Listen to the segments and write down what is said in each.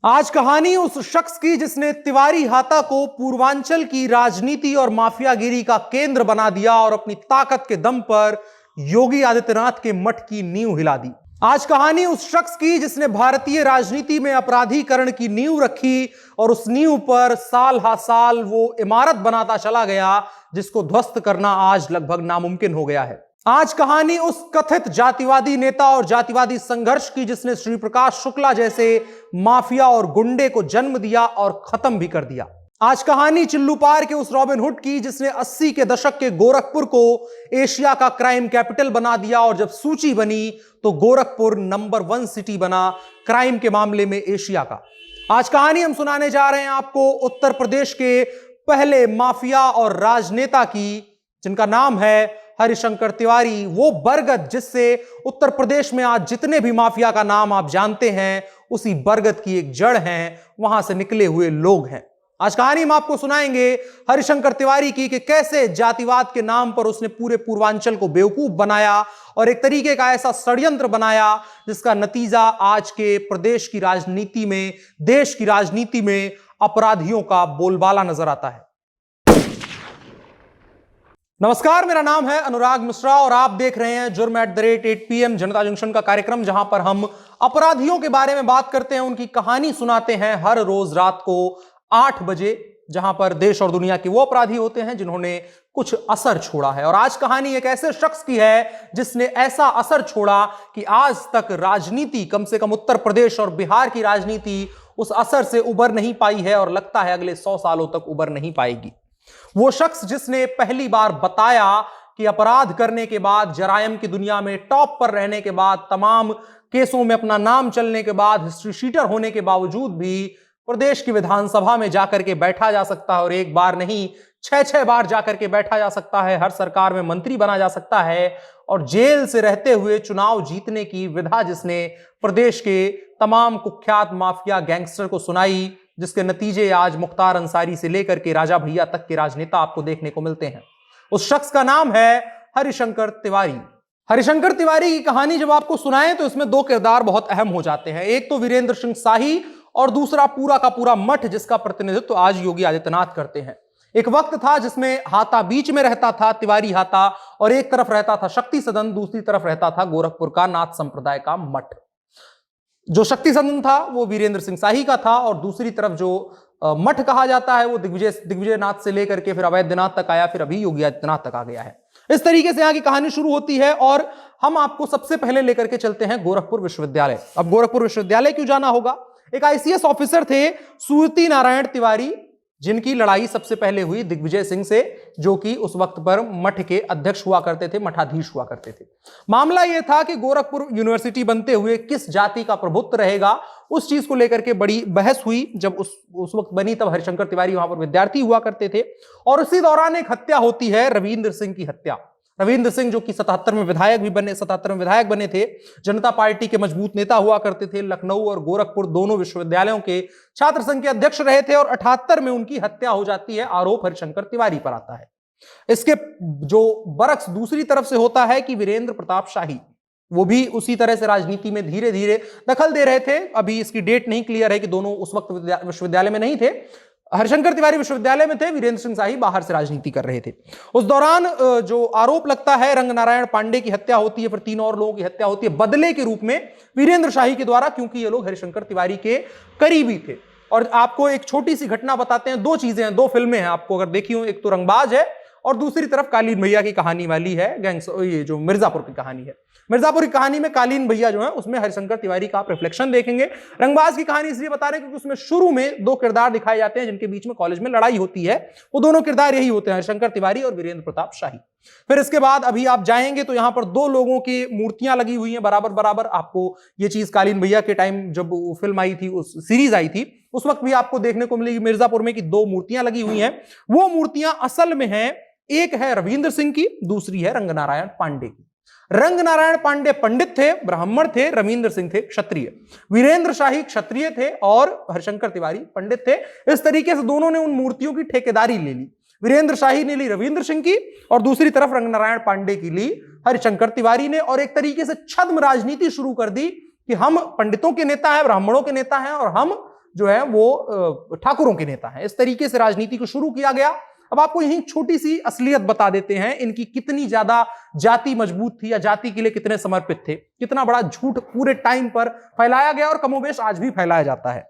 आज कहानी उस शख्स की जिसने तिवारी हाता को पूर्वांचल की राजनीति और माफियागिरी का केंद्र बना दिया और अपनी ताकत के दम पर योगी आदित्यनाथ के मठ की नींव हिला दी। आज कहानी उस शख्स की जिसने भारतीय राजनीति में अपराधीकरण की नींव रखी और उस नींव पर साल हा साल वो इमारत बनाता चला गया जिसको ध्वस्त करना आज लगभग नामुमकिन हो गया है। आज कहानी उस कथित जातिवादी नेता और जातिवादी संघर्ष की जिसने श्री प्रकाश शुक्ला जैसे माफिया और गुंडे को जन्म दिया और खत्म भी कर दिया। आज कहानी चिल्लूपार के उस रॉबिनहुड की जिसने 80 के दशक के गोरखपुर को एशिया का क्राइम कैपिटल बना दिया और जब सूची बनी तो गोरखपुर नंबर 1 सिटी बना क्राइम के मामले में एशिया का। आज कहानी हम सुनाने जा रहे हैं आपको उत्तर प्रदेश के पहले माफिया और राजनेता की, जिनका नाम है हरिशंकर तिवारी। वो बरगद जिससे उत्तर प्रदेश में आज जितने भी माफिया का नाम आप जानते हैं उसी बरगद की एक जड़ हैं, वहां से निकले हुए लोग हैं। आज कहानी हम आपको सुनाएंगे हरिशंकर तिवारी की कि कैसे जातिवाद के नाम पर उसने पूरे पूर्वांचल को बेवकूफ बनाया और एक तरीके का ऐसा षड्यंत्र बनाया जिसका नतीजा आज के प्रदेश की राजनीति में, देश की राजनीति में अपराधियों का बोलबाला नजर आता है। नमस्कार, मेरा नाम है अनुराग मिश्रा और आप देख रहे हैं जुर्म @8 PM जनता जंक्शन का कार्यक्रम, जहां पर हम अपराधियों के बारे में बात करते हैं, उनकी कहानी सुनाते हैं हर रोज रात को 8 बजे, जहां पर देश और दुनिया के वो अपराधी होते हैं जिन्होंने कुछ असर छोड़ा है। और आज कहानी एक ऐसे शख्स की है जिसने ऐसा असर छोड़ा कि आज तक राजनीति, कम से कम उत्तर प्रदेश और बिहार की राजनीति उस असर से उबर नहीं पाई है और लगता है अगले 100 सालों तक उबर नहीं पाएगी। वो शख्स जिसने पहली बार बताया कि अपराध करने के बाद, जरायम की दुनिया में टॉप पर रहने के बाद, तमाम केसों में अपना नाम चलने के बाद, हिस्ट्री शीटर होने के बावजूद भी प्रदेश की विधानसभा में जाकर के बैठा जा सकता है और एक बार नहीं 6-6 बार जाकर के बैठा जा सकता है, हर सरकार में मंत्री बना जा सकता है और जेल से रहते हुए चुनाव जीतने की विधा जिसने प्रदेश के तमाम कुख्यात माफिया गैंगस्टर को सुनाई, जिसके नतीजे आज मुख्तार अंसारी से लेकर के राजा भैया तक के राजनेता आपको देखने को मिलते हैं। उस शख्स का नाम है हरिशंकर तिवारी। हरिशंकर तिवारी की कहानी जब आपको सुनाएं तो इसमें 2 किरदार बहुत अहम हो जाते हैं। एक तो वीरेंद्र सिंह शाही और दूसरा पूरा का पूरा मठ, जिसका प्रतिनिधित्व आज योगी आदित्यनाथ करते हैं। एक वक्त था जिसमें हाता बीच में रहता था, तिवारी हाता, और एक तरफ रहता था शक्ति सदन, दूसरी तरफ रहता था गोरखपुर का नाथ संप्रदाय का मठ। जो शक्ति सदन था वो वीरेंद्र सिंह शाही का था और दूसरी तरफ जो मठ कहा जाता है वो दिग्विजय नाथ से लेकर के फिर अवैधनाथ तक आया, फिर अभी योगी आदित्यनाथ तक आ गया है। इस तरीके से यहाँ की कहानी शुरू होती है और हम आपको सबसे पहले लेकर के चलते हैं गोरखपुर विश्वविद्यालय। अब गोरखपुर विश्वविद्यालय क्यों जाना होगा? एक ICS ऑफिसर थे सूरती नारायण तिवारी, जिनकी लड़ाई सबसे पहले हुई दिग्विजय सिंह से, जो कि उस वक्त पर मठ के अध्यक्ष हुआ करते थे, मठाधीश हुआ करते थे। मामला यह था कि गोरखपुर यूनिवर्सिटी बनते हुए किस जाति का प्रभुत्व रहेगा, उस चीज को लेकर के बड़ी बहस हुई। जब उस वक्त बनी तब हरिशंकर तिवारी वहां पर विद्यार्थी हुआ करते थे और उसी दौरान एक हत्या होती है, रविंद्र सिंह की हत्या। रविंद्र सिंह जो कि 77 में विधायक बने थे, जनता पार्टी के मजबूत नेता हुआ करते थे, लखनऊ और गोरखपुर दोनों विश्वविद्यालयों के छात्र संघ के अध्यक्ष रहे थे और 78 में उनकी हत्या हो जाती है। आरोप हरिशंकर तिवारी पर आता है। इसके जो बरक्स दूसरी तरफ से होता है कि वीरेंद्र प्रताप शाही, वो भी उसी तरह से राजनीति में धीरे धीरे दखल दे रहे थे। अभी इसकी डेट नहीं क्लियर है कि दोनों उस वक्त विश्वविद्यालय में नहीं थे। हरिशंकर तिवारी विश्वविद्यालय में थे, वीरेंद्र सिंह शाही बाहर से राजनीति कर रहे थे। उस दौरान जो आरोप लगता है, रंगनारायण पांडे की हत्या होती है, फिर 3 और लोगों की हत्या होती है बदले के रूप में वीरेंद्र शाही के द्वारा, क्योंकि ये लोग हरिशंकर तिवारी के करीबी थे। और आपको एक छोटी सी घटना बताते हैं। 2 चीजें हैं, 2 फिल्में हैं आपको अगर देखी हो, एक तो रंगबाज है और दूसरी तरफ कालीन भैया की कहानी वाली है, ये जो मिर्जापुर की कहानी है। मिर्जापुर की कहानी में कालीन भैया जो है उसमें हरिशंकर तिवारी का आप रिफ्लेक्शन देखेंगे। रंगबाज की कहानी इसलिए बता रहे हैं क्योंकि उसमें शुरू में 2 किरदार दिखाए जाते हैं जिनके बीच में कॉलेज में लड़ाई होती है। वो दोनों किरदार यही होते हैं, हरिशंकर तिवारी और वीरेंद्र प्रताप शाही। फिर इसके बाद अभी आप जाएंगे तो यहां पर 2 लोगों की मूर्तियां लगी हुई हैं बराबर बराबर। आपको ये चीज कालीन भैया के टाइम जब वो फिल्म आई थी, उस सीरीज आई थी, उस वक्त भी आपको देखने को मिलेगी मिर्जापुर में कि 2 मूर्तियां लगी हुई हैं। वो मूर्तियां असल में हैं, एक है रविंद्र सिंह की, दूसरी है रंगनारायण पांडे की। रंगनारायण पांडे पंडित थे, ब्राह्मण थे, रविंद्र सिंह थे क्षत्रिय। वीरेंद्र शाही क्षत्रिय थे और हरिशंकर तिवारी पंडित थे। इस तरीके से दोनों ने उन मूर्तियों की ठेकेदारी ले ली। वीरेंद्र शाही ने ली रविंद्र सिंह की और दूसरी तरफ रंगनारायण पांडे की ली हरिशंकर तिवारी ने, और एक तरीके से छद्म राजनीति शुरू कर दी कि हम पंडितों के नेता हैं, ब्राह्मणों के नेता हैं और हम जो है वो ठाकुरों के नेता हैं। इस तरीके से राजनीति को शुरू किया गया। अब आपको यही छोटी सी असलियत बता देते हैं इनकी कितनी ज्यादा जाति मजबूत थी या जाति के लिए कितने समर्पित थे, कितना बड़ा झूठ पूरे टाइम पर फैलाया गया और कमोबेश आज भी फैलाया जाता है।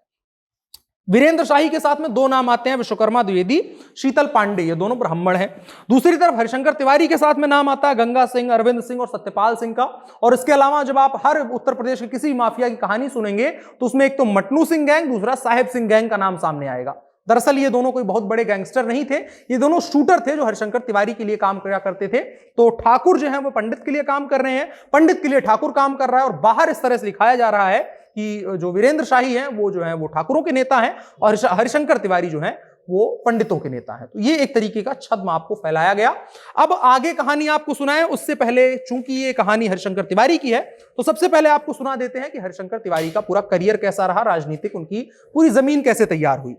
वीरेंद्र शाही के साथ में दो नाम आते हैं, विश्वकर्मा द्विवेदी, शीतल पांडे, ये दोनों ब्राह्मण हैं। दूसरी तरफ हरिशंकर तिवारी के साथ में नाम आता है गंगा सिंह, अरविंद सिंह और सत्यपाल सिंह का। और इसके अलावा जब आप हर उत्तर प्रदेश के किसी भी माफिया की कहानी सुनेंगे तो उसमें एक तो मटनू सिंह गैंग, दूसरा साहेब सिंह गैंग का नाम सामने आएगा। दरअसल ये दोनों कोई बहुत बड़े गैंगस्टर नहीं थे, ये दोनों शूटर थे जो हरिशंकर तिवारी के लिए काम किया करते थे। तो ठाकुर जो है वो पंडित के लिए काम कर रहे हैं, पंडित के लिए ठाकुर काम कर रहा है, और बाहर इस तरह से दिखाया जा रहा है कि जो वीरेंद्र शाही हैं वो जो है वो ठाकुरों के नेता हैं और हरिशंकर तिवारी जो हैं वो पंडितों के नेता हैं। तो ये एक तरीके का छद्म आपको फैलाया गया। अब आगे कहानी आपको सुनाए उससे पहले, चूंकि ये कहानी हरिशंकर तिवारी की है, तो सबसे पहले आपको सुना देते हैं कि हरिशंकर तिवारी का पूरा करियर कैसा रहा, राजनीतिक उनकी पूरी जमीन कैसे तैयार हुई।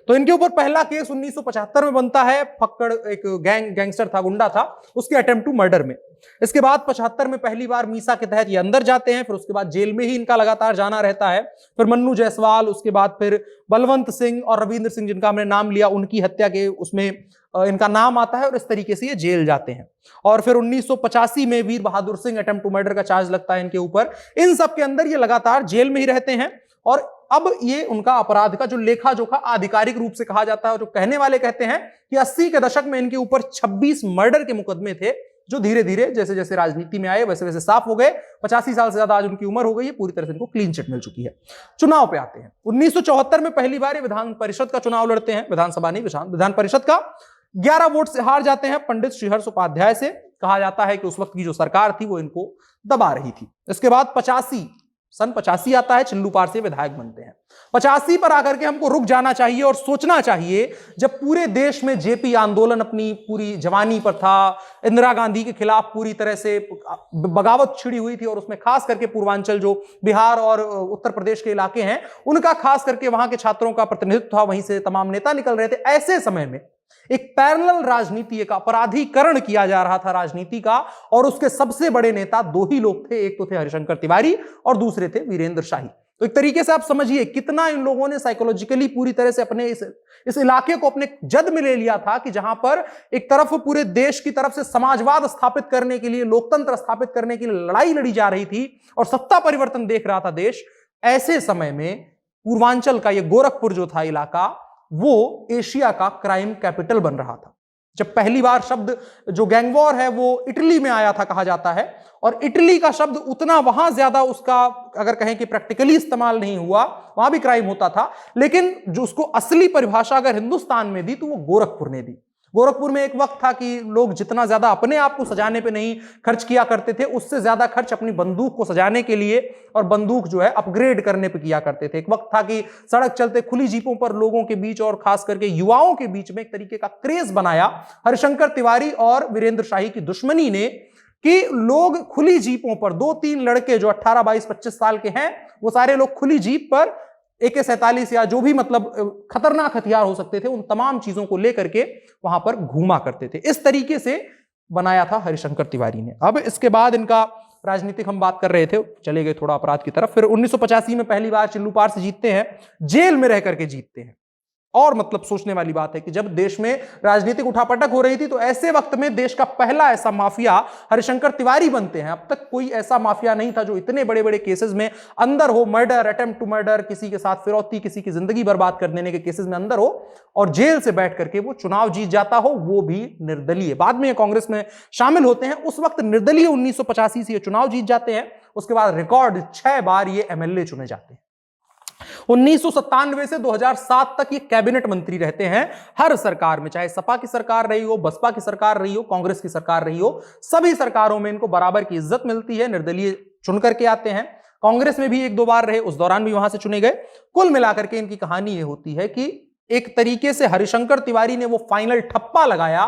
तो इनके ऊपर पहला केस 1975 में बनता है। फक्कड़ एक गैंगस्टर था, गुंडा था, उसके अटेम्प्ट टू मर्डर में। इसके बाद 75 में पहली बार मीसा के तहत ये अंदर जाते हैं, फिर उसके बाद जेल में ही इनका लगातार जाना रहता है। फिर मन्नू जायसवाल, उसके बाद फिर बलवंत सिंह और रविंद्र सिंह जिनका हमने नाम लिया, उनकी हत्या के उसमें इनका नाम आता है और इस तरीके से ये जेल जाते हैं। और फिर 1985 में वीर Bahadur Singh attempt to murder का चार्ज लगता है इनके ऊपर। इन सब के अंदर ये लगातार जेल में ही रहते हैं। और अब ये उनका अपराध का जो लेखा जोखा आधिकारिक रूप से कहा जाता है, और जो कहने वाले कहते हैं कि 80 के दशक में इनके ऊपर 26 मर्डर के मुकदमे थे, जो धीरे धीरे जैसे जैसे राजनीति में आए वैसे वैसे साफ हो गए। 85 साल से ज्यादा आज उनकी उम्र हो गई है, पूरी तरह से इनको क्लीन चिट मिल चुकी है। चुनाव पे आते हैं। 1974 में पहली बार ये विधान परिषद का चुनाव लड़ते हैं, विधानसभा नहीं, विधान परिषद का। 11 वोट से हार जाते हैं पंडित श्रीहर्ष उपाध्याय से। कहा जाता है कि उस वक्त की जो सरकार थी वो इनको दबा रही थी। इसके बाद 85 आता है, चिल्लूपार से विधायक बनते हैं। 85 पर आकर के हमको रुक जाना चाहिए और सोचना चाहिए, जब पूरे देश में जेपी आंदोलन अपनी पूरी जवानी पर था, इंदिरा गांधी के खिलाफ पूरी तरह से बगावत छिड़ी हुई थी, और उसमें खास करके पूर्वांचल जो बिहार और उत्तर प्रदेश के इलाके हैं उनका खास करके वहां के छात्रों का प्रतिनिधित्व था, वहीं से तमाम नेता निकल रहे थे। ऐसे समय में एक पैरेलल राजनीति, एक अपराधीकरण किया जा रहा था राजनीति का, और उसके सबसे बड़े नेता दो ही लोग थे, एक तो थे हरिशंकर तिवारी और दूसरे थे वीरेंद्र शाही। तो एक तरीके से आप समझिए कितना इन लोगों ने साइकोलॉजिकली पूरी तरह से अपने इस इलाके को अपने जद में ले लिया था, कि जहां पर एक तरफ पूरे देश की तरफ से समाजवाद स्थापित करने के लिए, लोकतंत्र स्थापित करने के लिए लड़ाई लड़ी जा रही थी और सत्ता परिवर्तन देख रहा था देश। ऐसे समय में पूर्वांचल का यह गोरखपुर जो था इलाका, वो एशिया का क्राइम कैपिटल बन रहा था। जब पहली बार शब्द जो गैंग वॉर है वो इटली में आया था कहा जाता है, और इटली का शब्द उतना वहां ज्यादा उसका अगर कहें कि प्रैक्टिकली इस्तेमाल नहीं हुआ, वहां भी क्राइम होता था, लेकिन जो उसको असली परिभाषा अगर हिंदुस्तान में दी तो वो गोरखपुर ने दी। गोरखपुर में एक वक्त था कि लोग जितना ज्यादा अपने आप को सजाने पे नहीं खर्च किया करते थे, उससे ज्यादा खर्च अपनी बंदूक को सजाने के लिए और बंदूक जो है अपग्रेड करने पे किया करते थे। एक वक्त था कि सड़क चलते खुली जीपों पर लोगों के बीच और खास करके युवाओं के बीच में एक तरीके का क्रेज बनाया हरिशंकर तिवारी और वीरेंद्र शाही की दुश्मनी ने, कि लोग खुली जीपों पर, 2-3 लड़के जो 18, 22, 25 साल के हैं, वो सारे लोग खुली जीप पर AK-47 या जो भी मतलब खतरनाक हथियार हो सकते थे, उन तमाम चीजों को लेकर के वहां पर घूमा करते थे। इस तरीके से बनाया था हरिशंकर तिवारी ने। अब इसके बाद इनका राजनीतिक हम बात कर रहे थे, चले गए थोड़ा अपराध की तरफ। फिर 1985 में पहली बार चिल्लूपार से जीतते हैं, जेल में रह करके जीतते हैं। और मतलब सोचने वाली बात है कि जब देश में राजनीतिक उठापटक हो रही थी, तो ऐसे वक्त में देश का पहला ऐसा माफिया हरिशंकर तिवारी बनते हैं। अब तक कोई ऐसा माफिया नहीं था जो इतने बड़े बड़े केसेस में अंदर हो, मर्डर, अटेम्प्ट टू मर्डर, किसी के साथ फिरौती, किसी की जिंदगी बर्बाद कर देने के केसेस में अंदर हो, और जेल से बैठ करके वो चुनाव जीत जाता हो, वो भी निर्दलीय। बाद में कांग्रेस में शामिल होते हैं, उस वक्त निर्दलीय 1985 से ये चुनाव जीत जाते हैं। उसके बाद रिकॉर्ड 6 बार ये MLA चुने जाते हैं। 1997 से 2007 तक ये कैबिनेट मंत्री रहते हैं हर सरकार में, चाहे सपा की सरकार रही हो, बसपा की सरकार रही हो, कांग्रेस की सरकार रही हो, सभी सरकारों में इनको बराबर की इज्जत मिलती है। निर्दलीय चुन करके आते हैं। कांग्रेस में भी 1-2 बार रहे, उस दौरान भी वहां से चुने गए। कुल मिलाकर के इनकी कहानी ये होती है कि एक तरीके से हरिशंकर तिवारी ने वो फाइनल ठप्पा लगाया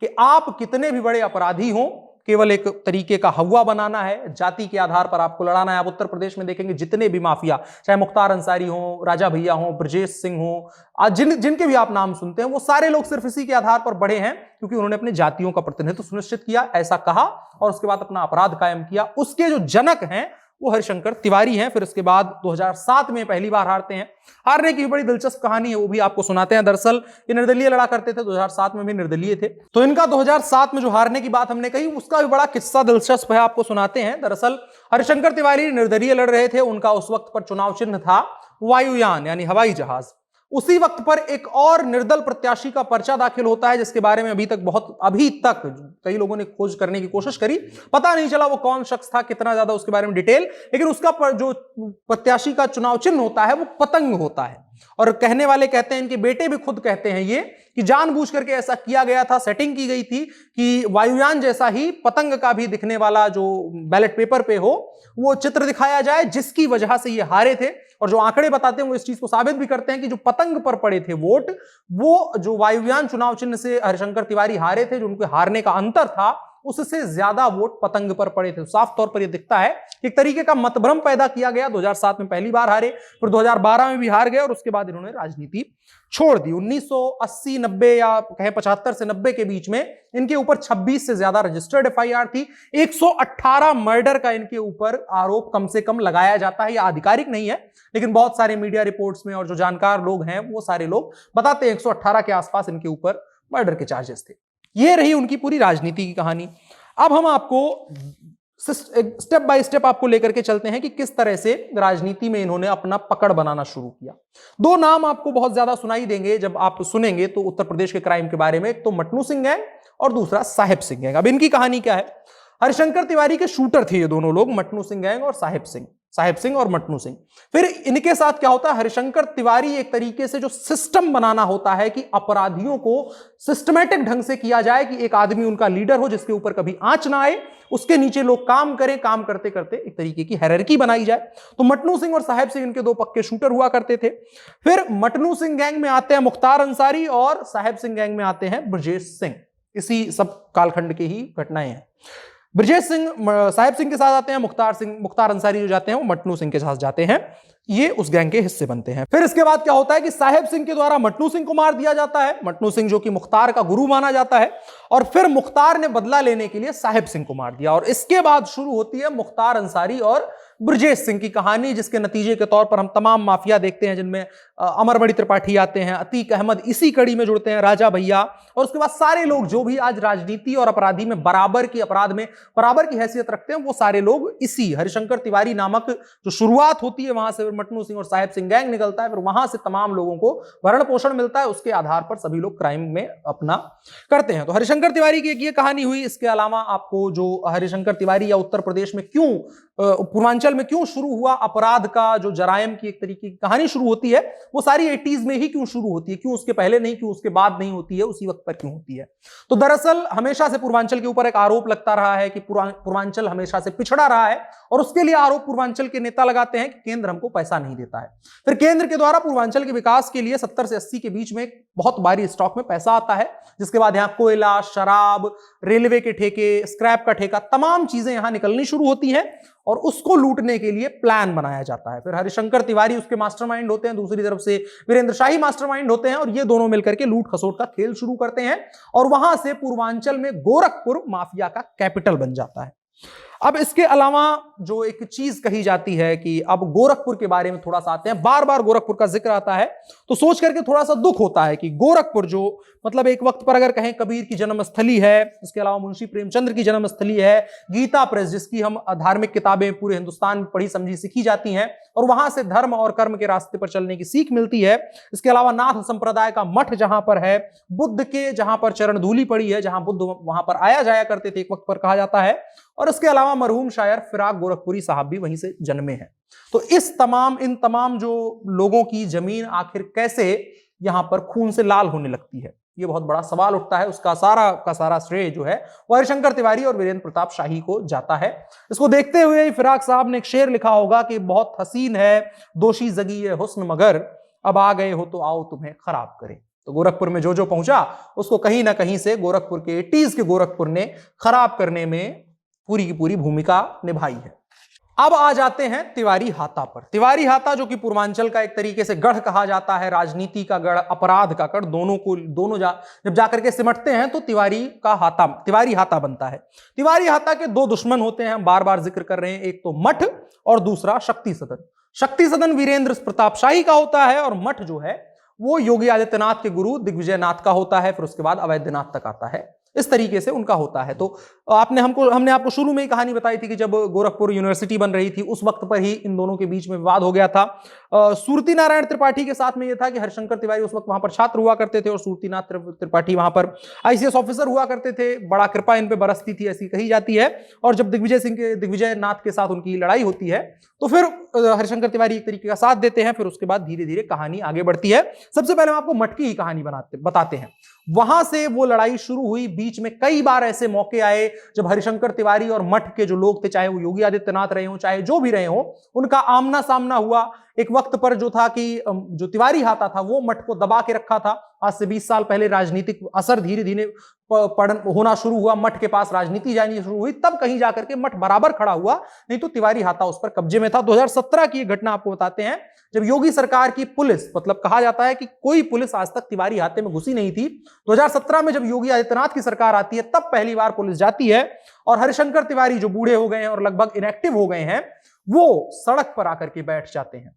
कि आप कितने भी बड़े अपराधी हो, केवल एक तरीके का हवा बनाना है, जाति के आधार पर आपको लड़ाना है। आप उत्तर प्रदेश में देखेंगे जितने भी माफिया, चाहे मुख्तार अंसारी हो, राजा भैया हो, ब्रजेश सिंह हो, जिनके भी आप नाम सुनते हैं, वो सारे लोग सिर्फ इसी के आधार पर बढ़े हैं क्योंकि उन्होंने अपनी जातियों का प्रतिनिधित्व सुनिश्चित किया, ऐसा कहा और उसके बाद अपना अपराध कायम किया। उसके जो जनक हैं वो हरिशंकर तिवारी हैं। फिर इसके बाद 2007 में पहली बार हारते हैं। हारने की बड़ी दिलचस्प कहानी है, वो भी आपको सुनाते हैं। दरअसल ये निर्दलीय लड़ा करते थे, 2007 में भी निर्दलीय थे। तो इनका 2007 में जो हारने की बात हमने कही, उसका भी बड़ा किस्सा दिलचस्प है, आपको सुनाते हैं। दरअसल हरिशंकर तिवारी निर्दलीय लड़ रहे थे। उनका उस वक्त पर चुनाव चिन्ह था वायुयान, यानी हवाई जहाज। उसी वक्त पर एक और निर्दल प्रत्याशी का पर्चा दाखिल होता है, जिसके बारे में अभी तक कई लोगों ने खोज करने की कोशिश करी, पता नहीं चला वो कौन शख्स था, कितना ज्यादा उसके बारे में डिटेल। लेकिन उसका जो प्रत्याशी का चुनाव चिन्ह होता है वो पतंग होता है। और कहने वाले कहते हैं, इनके बेटे भी खुद कहते हैं ये, कि जानबूझ करके ऐसा किया गया था, सेटिंग की गई थी कि वायुयान जैसा ही पतंग का भी दिखने वाला जो बैलेट पेपर पे हो वो चित्र दिखाया जाए, जिसकी वजह से ये हारे थे। और जो आंकड़े बताते हैं वो इस चीज को साबित भी करते हैं कि जो पतंग पर पड़े थे वोट, वो जो वायुयान चुनाव चिन्ह से हरिशंकर तिवारी हारे थे, जो उनके हारने का अंतर था, उससे ज्यादा वोट पतंग पर पड़े थे। साफ तौर पर यह दिखता है कि एक तरीके का मतभ्रम पैदा किया गया। 2007 में पहली बार हारे, फिर 2012 में भी हार गए, और उसके बाद इन्होंने राजनीति छोड़ दी। 1980-90 या कहें 75 से 90 के बीच में इनके ऊपर 26 से ज्यादा रजिस्टर्ड एफआईआर थी। 118 मर्डर का इनके ऊपर आरोप कम से कम लगाया जाता है। यह आधिकारिक नहीं है, लेकिन बहुत सारे मीडिया रिपोर्ट्स में और जो जानकार लोग हैं वो सारे लोग बताते हैं 118 के आसपास इनके ऊपर मर्डर के चार्जेस थे। ये रही उनकी पूरी राजनीति की कहानी। अब हम आपको स्टेप बाय स्टेप आपको लेकर के चलते हैं कि किस तरह से राजनीति में इन्होंने अपना पकड़ बनाना शुरू किया। दो नाम आपको बहुत ज्यादा सुनाई देंगे जब आप सुनेंगे तो उत्तर प्रदेश के क्राइम के बारे में, एक तो मटनू सिंह गैंग और दूसरा साहेब सिंह गैंग। अब इनकी कहानी क्या है? हरिशंकर तिवारी के शूटर थे ये दोनों लोग, मटनू सिंह गैंग और साहेब सिंह और मटनू सिंह। फिर इनके साथ क्या होता है, हरिशंकर तिवारी एक तरीके से जो सिस्टम बनाना होता है कि अपराधियों को सिस्टमैटिक ढंग से किया जाए, कि एक आदमी उनका लीडर हो जिसके ऊपर कभी आंच ना आए, उसके नीचे लोग काम करें, काम करते करते एक तरीके की हायरार्की बनाई जाए। तो मटनू सिंह और साहेब सिंह इनके दो पक्के शूटर हुआ करते थे। फिर मटनू सिंह गैंग में आते हैं मुख्तार अंसारी और साहेब सिंह गैंग में आते हैं ब्रजेश सिंह। इसी सब कालखंड की ही घटनाएं हैं। ब्रजेश सिंह साहेब सिंह के साथ आते हैं, मुख्तार अंसारी जो जाते हैं वो मटनू सिंह के साथ जाते हैं, ये उस गैंग के हिस्से बनते हैं। फिर इसके बाद क्या होता है कि साहेब सिंह के द्वारा मटनू सिंह को मार दिया जाता है, मटनू सिंह जो कि मुख्तार का गुरु माना जाता है, और फिर मुख्तार ने बदला लेने के लिए साहेब सिंह को मार दिया। और इसके बाद शुरू होती है मुख्तार अंसारी और ब्रजेश सिंह की कहानी, जिसके नतीजे के तौर पर हम तमाम माफिया देखते हैं, जिनमें अमरमणि त्रिपाठी आते हैं, अतीक अहमद इसी कड़ी में जुड़ते हैं, राजा भैया, और उसके बाद सारे लोग जो भी आज राजनीति और अपराधी में बराबर की हैसियत रखते हैं, वो सारे लोग इसी हरिशंकर तिवारी नामक जो शुरुआत होती है वहां से मटनू सिंह और साहेब सिंह गैंग निकलता है, फिर वहां से तमाम लोगों को भरण पोषण मिलता है, उसके आधार पर सभी लोग क्राइम में अपना करते हैं। तो हरिशंकर तिवारी की एक ये कहानी हुई। इसके अलावा आपको जो हरिशंकर तिवारी या उत्तर प्रदेश में क्यों, पूर्वांचल में क्यों शुरू हुआ अपराध का जो जराइम की एक तरीके की कहानी शुरू होती है, वो सारी 80s में ही क्यों शुरू होती है, क्यों उसके पहले नहीं, क्यों उसके बाद नहीं होती है, उसी वक्त पर क्यों होती है। तो दरअसल हमेशा से पूर्वांचल के ऊपर एक आरोप लगता रहा है कि पूर्वांचल हमेशा से पिछड़ा रहा है, और उसके लिए आरोप पूर्वांचल के नेता लगाते हैं कि केंद्र हमको पैसा नहीं देता है। फिर केंद्र के द्वारा पूर्वांचल के विकास के लिए 70 से 80 के बीच में बहुत भारी स्टॉक में पैसा आता है, जिसके बाद यहां कोयला, शराब, रेलवे के ठेके, स्क्रैप का ठेका, तमाम चीजें यहां निकलनी शुरू होती हैं, और उसको लूटने के लिए प्लान बनाया जाता है। फिर हरिशंकर तिवारी उसके मास्टरमाइंड होते हैं, दूसरी तरफ से वीरेंद्र शाही मास्टरमाइंड होते हैं, और ये दोनों मिलकर के लूट खसोट का खेल शुरू करते हैं, और वहां से पूर्वांचल में गोरखपुर माफिया का कैपिटल बन जाता है। अब इसके अलावा जो एक चीज कही जाती है कि अब गोरखपुर के बारे में थोड़ा सा आते हैं, बार बार गोरखपुर का जिक्र आता है, तो सोच करके थोड़ा सा दुख होता है कि गोरखपुर जो मतलब एक वक्त पर अगर कहें कबीर की जन्मस्थली है, इसके अलावा मुंशी प्रेमचंद्र की जन्मस्थली है, गीता प्रेस जिसकी हम धार्मिक किताबें पूरे हिंदुस्तान में पढ़ी समझी सीखी जाती हैं, और वहां से धर्म और कर्म के रास्ते पर चलने की सीख मिलती है। इसके अलावा नाथ संप्रदाय का मठ जहां पर है, बुद्ध के जहां पर चरण धूलि पड़ी है, जहां बुद्ध वहां पर आया जाया करते थे एक वक्त पर कहा जाता है, और इसके अलावा मरहूम शायर फिराक गोरखपुरी साहब भी वहीं से जन्मे हैं। तो इन तमाम जो लोगों की जमीन आखिर कैसे यहां पर खून से लाल होने लगती है, ये बहुत बड़ा सवाल उठता है। उसका सारा का सारा श्रेय जो है वो हरिशंकर तिवारी और वीरेंद्र प्रताप शाही को जाता है। इसको देखते हुए फिराक साहब ने एक शेर लिखा होगा कि बहुत हसीन है दोषी जगी है हुस्न मगर, अब आ गए हो तो आओ तुम्हें खराब करें। तो गोरखपुर में जो जो पहुंचा उसको कहीं ना कहीं से गोरखपुर के 80s के गोरखपुर ने खराब करने में पूरी की पूरी भूमिका निभाई है। अब आ जाते हैं तिवारी हाता पर। तिवारी हाता जो कि पूर्वांचल का एक तरीके से गढ़ कहा जाता है, राजनीति का गढ़, अपराध का गढ़, दोनों जब जाकर के सिमटते हैं तो तिवारी हाता बनता है। तिवारी हाता के दो दुश्मन होते हैं, हम बार बार जिक्र कर रहे हैं, एक तो मठ और दूसरा शक्ति सदन। शक्ति सदन वीरेंद्र प्रताप शाही का होता है और मठ जो है वो योगी आदित्यनाथ के गुरु दिग्विजय नाथ का होता है, फिर उसके बाद अवैधनाथ तक आता है। इस तरीके से उनका होता है। तो हमने आपको शुरू में ही कहानी बताई थी कि जब गोरखपुर यूनिवर्सिटी बन रही थी उस वक्त पर ही इन दोनों के बीच में विवाद हो गया था। सूरती नारायण त्रिपाठी के साथ में यह था कि हरिशंकर तिवारी उस वक्त वहां पर छात्र हुआ करते थे और सूरतीनाथ त्रिपाठी वहां पर आईसीएस ऑफिसर हुआ करते थे। बड़ा कृपा इन पे बरसती थी, ऐसी कही जाती है। और जब दिग्विजय नाथ के साथ उनकी लड़ाई होती है तो फिर हरिशंकर तिवारी एक तरीके का साथ देते हैं। फिर उसके बाद धीरे धीरे कहानी आगे बढ़ती है। सबसे पहले हम आपको मठ की ही कहानी बताते हैं। वहां से वो लड़ाई शुरू हुई। बीच में कई बार ऐसे मौके आए जब हरिशंकर तिवारी और मठ के जो लोग थे, चाहे वो योगी आदित्यनाथ रहे हो चाहे जो भी रहे हो, उनका आमना सामना हुआ। एक वक्त पर जो था कि जो तिवारी हाता था वो मठ को दबा के रखा था। आज से 20 साल पहले राजनीतिक असर धीरे धीरे होना शुरू हुआ, मठ के पास राजनीति जानी शुरू हुई, तब कहीं जाकर के मठ बराबर खड़ा हुआ, नहीं तो तिवारी हाता उस पर कब्जे में था। 2017 की घटना आपको बताते हैं, जब योगी सरकार की पुलिस, मतलब कहा जाता है कि कोई पुलिस आज तक तिवारी हाते में घुसी नहीं थी। 2017 में जब योगी आदित्यनाथ की सरकार आती है तब पहली बार पुलिस जाती है और हरिशंकर तिवारी जो बूढ़े हो गए हैं और लगभग इनएक्टिव हो गए हैं, वो सड़क पर आकर के बैठ जाते हैं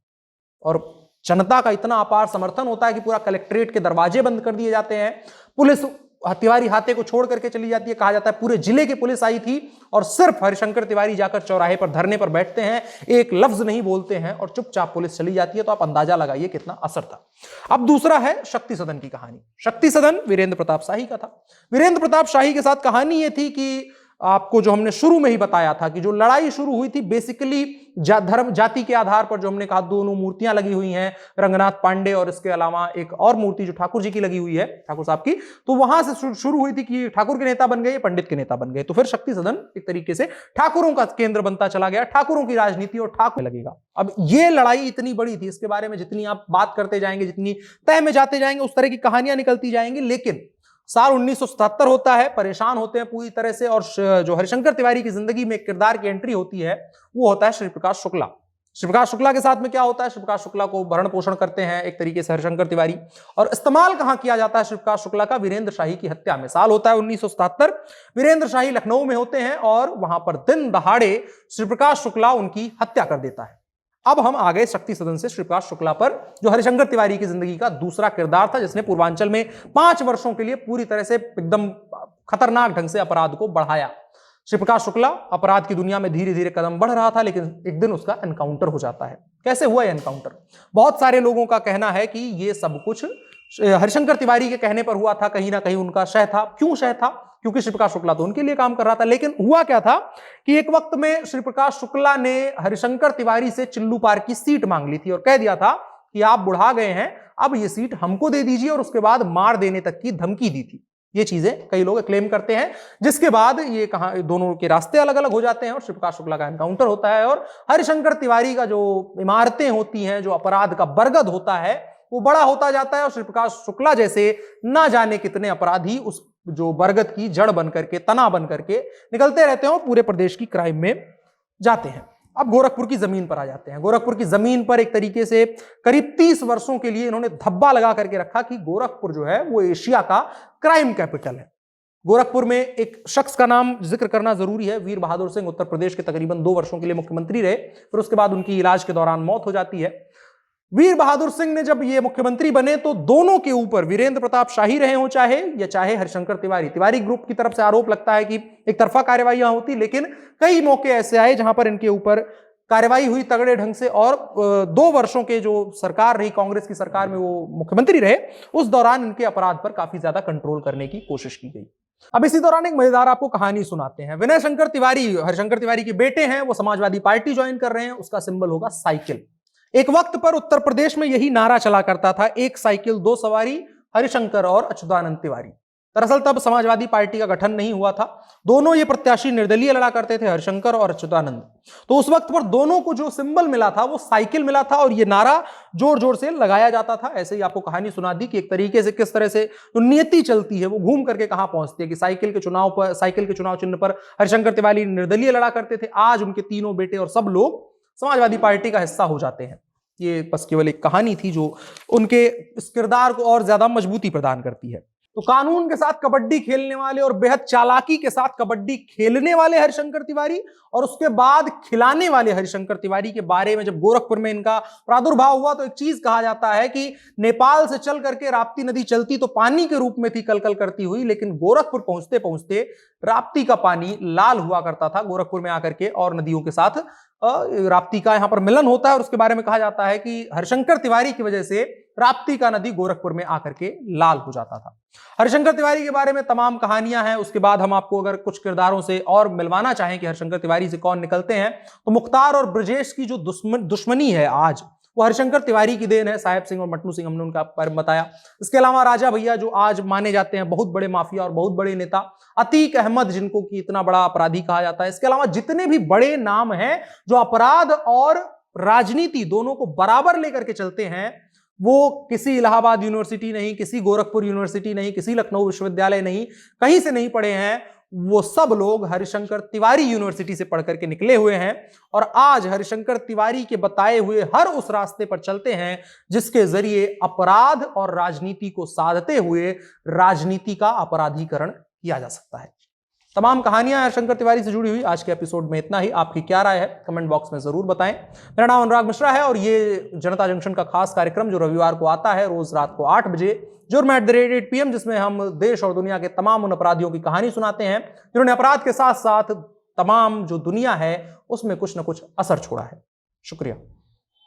और जनता का इतना अपार समर्थन होता है कि पूरा कलेक्ट्रेट के दरवाजे बंद कर दिए जाते हैं। पुलिस तिवारी हाते को छोड़ करके चली जाती है। कहा जाता है पूरे जिले की पुलिस आई थी और सिर्फ हरिशंकर तिवारी जाकर चौराहे पर धरने पर बैठते हैं, एक लफ्ज नहीं बोलते हैं और चुपचाप पुलिस चली जाती है। तो आप अंदाजा लगाइए कितना असर था। अब दूसरा है शक्ति सदन की कहानी। शक्ति सदन वीरेंद्र प्रताप शाही का था। वीरेंद्र प्रताप शाही के साथ कहानी यह थी कि आपको जो हमने शुरू में ही बताया था कि जो लड़ाई शुरू हुई थी बेसिकली धर्म जाति के आधार पर, जो हमने कहा दोनों मूर्तियां लगी हुई हैं, रंगनाथ पांडे और इसके अलावा एक और मूर्ति जो ठाकुर जी की लगी हुई है, ठाकुर साहब की, तो वहां से शुरू हुई थी कि ठाकुर के नेता बन गए, पंडित के नेता बन गए। तो फिर शक्ति सदन एक तरीके से ठाकुरों का केंद्र बनता चला गया, ठाकुरों की राजनीति और ठाकुर लगेगा। अब ये लड़ाई इतनी बड़ी थी, इसके बारे में जितनी आप बात करते जाएंगे, जितनी तय में जाते जाएंगे, उस तरह की कहानियां निकलती जाएंगी। लेकिन साल 1977 होता है, परेशान होते हैं पूरी तरह से, और जो हरिशंकर तिवारी की जिंदगी में एक किरदार की एंट्री होती है वो होता है श्री प्रकाश शुक्ला। श्री प्रकाश शुक्ला के साथ में क्या होता है, श्री प्रकाश शुक्ला को भरण पोषण करते हैं एक तरीके से हरिशंकर तिवारी, और इस्तेमाल कहां किया जाता है श्री प्रकाश शुक्ला का, वीरेंद्र शाही की हत्या में। साल होता है 1977, वीरेंद्र शाही लखनऊ में होते हैं और वहां पर दिन दहाड़े श्री प्रकाश शुक्ला उनकी हत्या कर देता है। अब हम आ गए शक्ति सदन से श्री प्रकाश शुक्ला पर, जो हरिशंकर तिवारी की जिंदगी का दूसरा किरदार था, जिसने पूर्वांचल में 5 वर्षों के लिए पूरी तरह से एकदम खतरनाक ढंग से अपराध को बढ़ाया। श्री प्रकाश शुक्ला अपराध की दुनिया में धीरे धीरे कदम बढ़ रहा था, लेकिन एक दिन उसका एनकाउंटर हो जाता है। कैसे हुआ एनकाउंटर? बहुत सारे लोगों का कहना है कि यह सब कुछ हरिशंकर तिवारी के कहने पर हुआ था, कहीं ना कहीं उनका शय था। क्यों शय था? क्योंकि श्री प्रकाश शुक्ला तो उनके लिए काम कर रहा था। लेकिन हुआ क्या था कि एक वक्त में श्री प्रकाश शुक्ला ने हरिशंकर तिवारी से चिल्लू पार की सीट मांग ली थी और कह दिया था कि आप बुढ़ा गए हैं, अब ये सीट हमको दे दीजिए, और उसके बाद मार देने तक की धमकी दी थी। ये चीजें कई लोग क्लेम करते हैं, जिसके बाद ये दोनों के रास्ते अलग अलग हो जाते हैं और श्री प्रकाश शुक्ला का एनकाउंटर होता है और हरिशंकर तिवारी का जो इमारतें होती हैं, जो अपराध का बरगद होता है, वो बड़ा होता जाता है और श्री प्रकाश शुक्ला जैसे ना जाने कितने अपराधी उस जो बरगद की जड़ बन करके, तना बन करके निकलते रहते हैं और पूरे प्रदेश की क्राइम में जाते हैं। अब गोरखपुर की जमीन पर आ जाते हैं। गोरखपुर की जमीन पर एक तरीके से करीब 30 वर्षों के लिए इन्होंने धब्बा लगा करके रखा कि गोरखपुर जो है वो एशिया का क्राइम कैपिटल है। गोरखपुर में एक शख्स का नाम जिक्र करना जरूरी है, वीर बहादुर सिंह। उत्तर प्रदेश के तकरीबन 2 वर्षों के लिए मुख्यमंत्री रहे, फिर उसके बाद उनकी इलाज के दौरान मौत हो जाती है। वीर बहादुर सिंह ने जब ये मुख्यमंत्री बने तो दोनों के ऊपर, वीरेंद्र प्रताप शाही रहे हो चाहे हरिशंकर तिवारी ग्रुप की तरफ से आरोप लगता है कि एक तरफा कार्यवाहियां होती, लेकिन कई मौके ऐसे आए जहां पर इनके ऊपर कार्यवाही हुई तगड़े ढंग से। और 2 वर्षों के जो सरकार रही, कांग्रेस की सरकार में वो मुख्यमंत्री रहे, उस दौरान इनके अपराध पर काफी ज्यादा कंट्रोल करने की कोशिश की गई। अब इसी दौरान एक मजेदार आपको कहानी सुनाते हैं। विनय शंकर तिवारी हरिशंकर तिवारी के बेटे हैं, वो समाजवादी पार्टी ज्वाइन कर रहे हैं, उसका सिंबल होगा साइकिल। एक वक्त पर उत्तर प्रदेश में यही नारा चला करता था, एक साइकिल 2 सवारी, हरिशंकर और अच्युतानंद तिवारी। दरअसल तब समाजवादी पार्टी का गठन नहीं हुआ था। दोनों ये प्रत्याशी निर्दलीय लड़ा करते थे, हरिशंकर और अच्युतानंद। तो उस वक्त पर दोनों को जो सिंबल मिला था वो साइकिल मिला था और ये नारा जोर जोर से लगाया जाता था। ऐसे ही आपको कहानी सुना दी कि एक तरीके से किस तरह से जो नियति चलती है वो घूम करके कहां पहुंचती है कि साइकिल के चुनाव चिन्ह पर हरिशंकर तिवारी निर्दलीय लड़ा करते थे। आज उनके तीनों बेटे और सब लोग समाजवादी पार्टी का हिस्सा हो जाते हैं। ये बस केवल एक कहानी थी जो उनके इस किरदार को और ज्यादा मजबूती प्रदान करती है। तो कानून के साथ कबड्डी खेलने वाले और बेहद चालाकी के साथ कबड्डी खेलने वाले हरिशंकर तिवारी और उसके बाद खिलाने वाले हरिशंकर तिवारी के बारे में जब गोरखपुर में इनका प्रादुर्भाव हुआ तो एक चीज कहा जाता है कि नेपाल से चल करके राप्ती नदी चलती तो पानी के रूप में थी कलकल करती हुई, लेकिन गोरखपुर पहुंचते पहुंचते राप्ती का पानी लाल हुआ करता था गोरखपुर में आकर के, और नदियों के साथ राप्ती का यहां पर मिलन होता है और उसके बारे में कहा जाता है कि हरिशंकर तिवारी की वजह से राप्ती का नदी गोरखपुर में आकर के लाल हो जाता था। हरिशंकर तिवारी के बारे में तमाम कहानियां हैं। उसके बाद हम आपको अगर कुछ किरदारों से और मिलवाना चाहें कि हरिशंकर तिवारी से कौन निकलते हैं, तो मुख्तार और ब्रजेश की जो दुश्मनी है आज, वो हरिशंकर तिवारी की देन है। साहेब सिंह और मटनू सिंह हमने उनका बारे में बताया। इसके अलावा राजा भैया जो आज माने जाते हैं बहुत बड़े माफिया और बहुत बड़े नेता, अतीक अहमद जिनको कि इतना बड़ा अपराधी कहा जाता है। इसके अलावा जितने भी बड़े नाम हैं जो अपराध और राजनीति दोनों को बराबर लेकर के चलते हैं, वो किसी इलाहाबाद यूनिवर्सिटी नहीं, किसी गोरखपुर यूनिवर्सिटी नहीं, किसी लखनऊ विश्वविद्यालय नहीं, कहीं से नहीं पढ़े हैं। वो सब लोग हरिशंकर तिवारी यूनिवर्सिटी से पढ़ करके निकले हुए हैं और आज हरिशंकर तिवारी के बताए हुए हर उस रास्ते पर चलते हैं जिसके जरिए अपराध और राजनीति को साधते हुए राजनीति का अपराधीकरण किया जा सकता है। तमाम कहानियां हरिशंकर तिवारी से जुड़ी हुई आज के एपिसोड में इतना ही। आपकी क्या राय है कमेंट बॉक्स में जरूर बताएं। मेरा नाम अनुराग मिश्रा है और ये जनता जंक्शन का खास कार्यक्रम जो रविवार को आता है रोज रात को 8 बजे, जुर्म @8 PM, जिसमें हम देश और दुनिया के तमाम उन अपराधियों की कहानी सुनाते हैं जिन्होंने अपराध के साथ साथ तमाम जो दुनिया है उसमें कुछ ना कुछ असर छोड़ा है। शुक्रिया।